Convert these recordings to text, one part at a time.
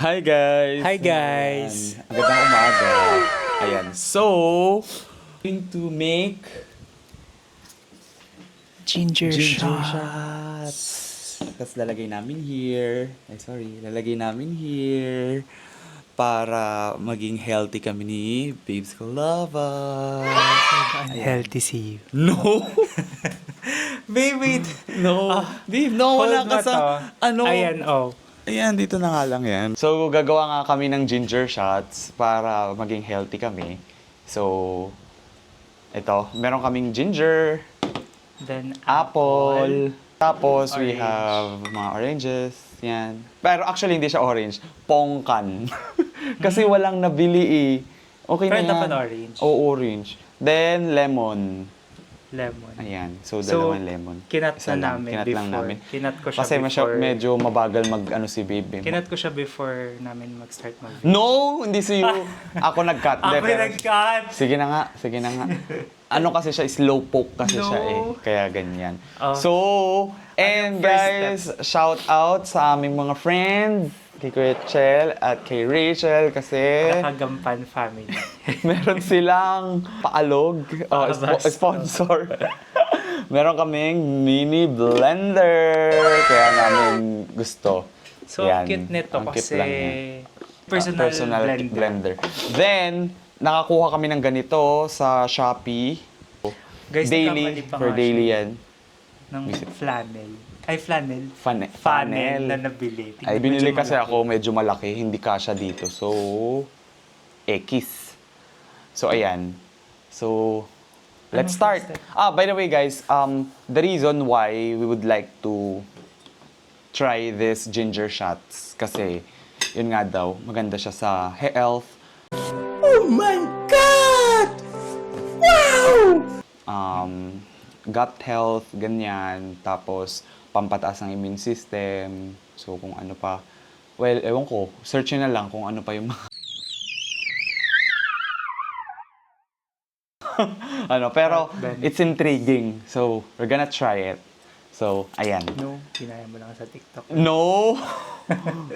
Hi guys! Hi guys! Ayan. Magandang umaga. Ayan. So, going to make Ginger shots. Tapos lalagay namin here. Lalagay namin here para maging healthy kami ni Babes Kalava. Unhealthy see you. No! Babe, wait! No! Babe, no! Wala Hold ka mo sa... to. Ano? Ayan, oh. Ayan, dito na nga lang yan. So, gagawa nga kami ng ginger shots para maging healthy kami. So, ito, meron kaming ginger, Then, apple, tapos we Orange. have mga oranges, yan. Pero actually, hindi siya orange, pongkan. Kasi walang nabili eh. Okay Pero na yan. dapat orange. Oo, orange. Then, lemon. Lemon. Ayan. So, So, dalawang lemon. kinat Isa na lang. namin Kinat lang before. namin. Kinat ko siya Kasi before. medyo mabagal si babe. Kinat ko siya before namin mag-start mag No! Hindi si you. Ako nag-cut. Ako Hindi, pero- nag-cut! Sige na nga. Ano kasi siya, slow poke kasi No. siya eh. Kaya ganyan. Oh. So, and Anong first guys, shout out sa aming mga friends. Kay Kuya Chel at kay Rachel kasi Nakagampan family. meron silang paalog. Basta. Sponsor. Meron kaming mini blender. Kaya namin gusto. So, Yan. cute nito Ang cute kasi lang yan. personal, blender. Then, nakakuha kami ng ganito sa Shopee. Guys, Daily, nagkamali pa for nga daily siya yan. ng flannel. Ay, flannel. Funnel. Na nabili. Tingnan, Ay, binili medyo kasi malaki. ako, medyo malaki, hindi kasya dito. So, X. So, ayan. So, let's Anong start. first step? By the way, guys, the reason why we would like to try this ginger shots, kasi, yun nga daw, maganda siya sa health. Oh my God! Wow! Gut health, ganyan. Tapos, pampataas ng immune system. So, kung ano pa. Well, ewan ko. Search nyo na lang kung ano pa yung mga... pero Ben. it's intriguing. So, we're gonna try it. So, ayan. No, kinaya mo lang sa TikTok. No!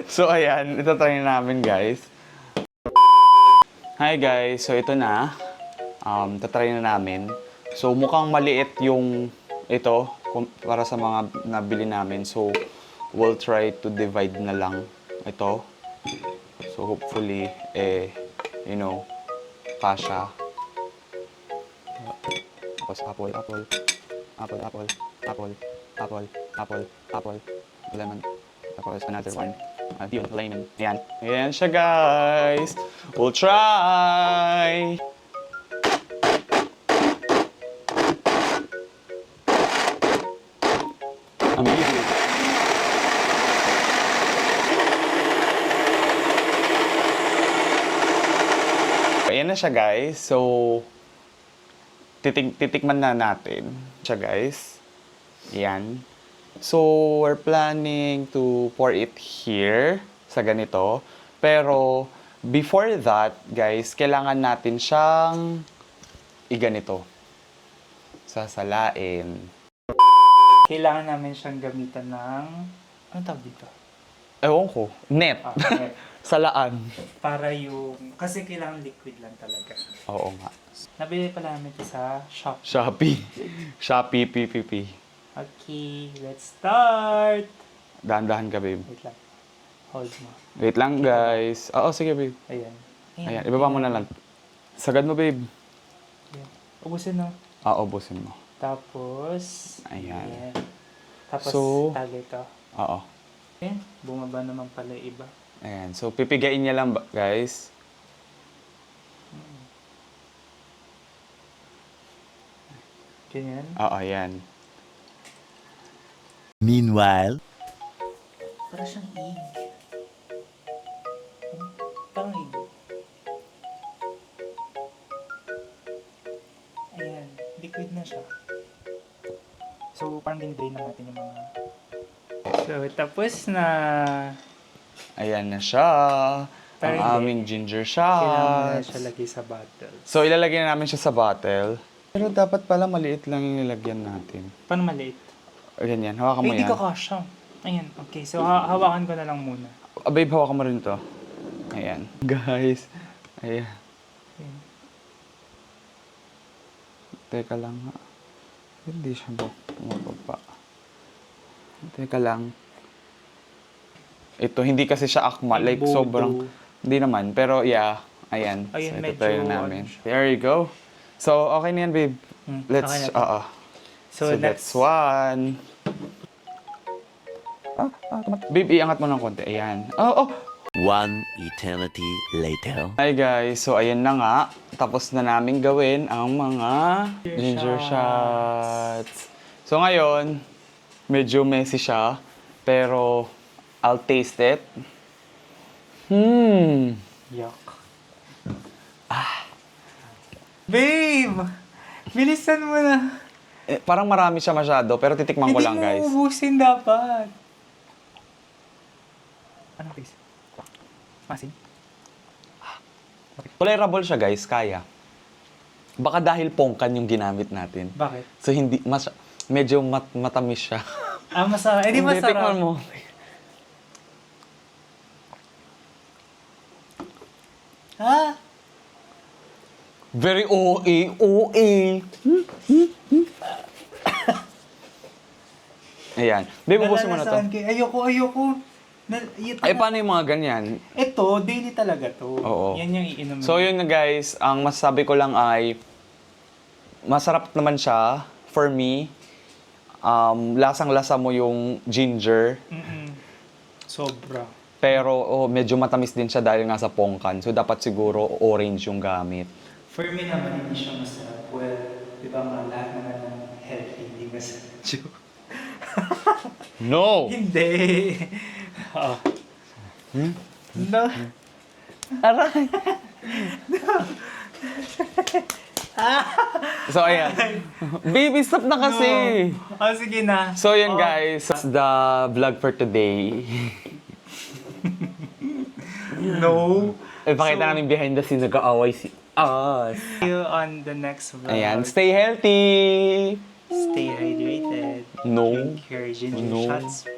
So, ayan. Ito try na namin, guys. Hi, guys. So, ito na. Tatry na namin. So, mukhang maliit yung ito para sa mga nabili namin. So, we'll try to divide na lang ito. So, hopefully, kasha. Tapos, apple, lemon. Tapos, another one. Yun, lemon. Ayan. Ayan siya, guys. We'll try! Amazing. Ayan na siya, guys. So, titikman na natin siya, guys. Ayan. So, we're planning to pour it here sa ganito. Pero, before that, guys, kailangan natin siyang iganito. Sasalain. Kailangan namin siyang gamitan ng... Ano tawag dito? Ewan ko. Net. Okay. Salaan. Para yung... Kasi kailangan liquid lang talaga. Oo nga. Nabili pala namin ito sa shop. Shopee. Shopee PPP. Okay, let's start! Dahan-dahan ka, babe. Wait lang. Hold mo. Wait lang, guys. Oo, sige, babe. Ayan. Ayan, ibaba mo na lang. Sagad mo, babe. Ayan. Ubusin na. Ubusin mo. Tapos... Ayan. Tapos, So- tali ito. Oo. Ayan, bumaba naman pala yung iba. Ayan. So, pipigain niya lang, guys. Ganyan. Oo, ayan. Meanwhile, Para siyang egg. Parang egg. Ayan, liquid na siya. So, parang din-drain na natin yung mga... So, tapos na. Ayan na siya. Pero Ang hindi. aming ginger Kailangan mo na shots. siya lagay sa bottle. So, ilalagay na namin siya sa bottle. Pero dapat pala maliit lang yung nilagyan natin. Paano maliit? Ganyan, hawakan mo Hindi yan. ka kasha. Ayan, okay. So, hawakan ko na lang muna. Babe, hawakan mo rin to. Ayan. Guys. Ayan. Teka lang ha. Hindi siya bumababa. Teka lang. Ito, hindi kasi siya akma. Like, Bodo. sobrang... Hindi naman. Pero, yeah. Ayan. Ayun, so, ito medyo try na namin. ano siya. There you go. So, okay na yan, babe. Let's... okay na to. So, that's one. Babe, iangat mo ng konti. Ayan. Oh! One eternity later. Hi guys, so ayan na nga. Tapos na namin gawin ang mga ginger shots. So ngayon, medyo messy siya. Pero, I'll taste it. Yuck. Babe! Bilisan mo na. Parang marami siya masyado, pero titikman ko lang guys. Hindi mo ubusin dapat. Anong taste? Masin? Tolerable siya guys, kaya. Baka dahil pongkan yung ginamit natin. Bakit? So hindi, medyo matamis siya. Masarap. Eh, di Hindi, masarap. tikman mo. Ha? Very OA. Ayan. Babe, ubusin mo na to. Nalalasahan ayoko. Ay, paano yung mga ganyan? Ito, daily talaga to. Oo. Yan yung iinom. So, yun na guys. Ang masasabi ko lang ay, masarap naman siya for me. Lasang-lasa mo yung ginger. Sobra. Pero, medyo matamis din siya dahil nga sa pongkan. So, dapat siguro orange yung gamit. For me naman, hindi siya masarap. Well, di ba nga, lahat naman ng healthy, hindi masarap. No! Hindi. Oh. No. Aray! So, ayan. Baby, stop na kasi! Oh, sige na. So, yun guys. That's the vlog for today. No. Pakita namin behind the scenes, nag-aaway si us. See you on the next vlog. Ayan, stay healthy! Stay hydrated. No. Drink your ginger No. shots.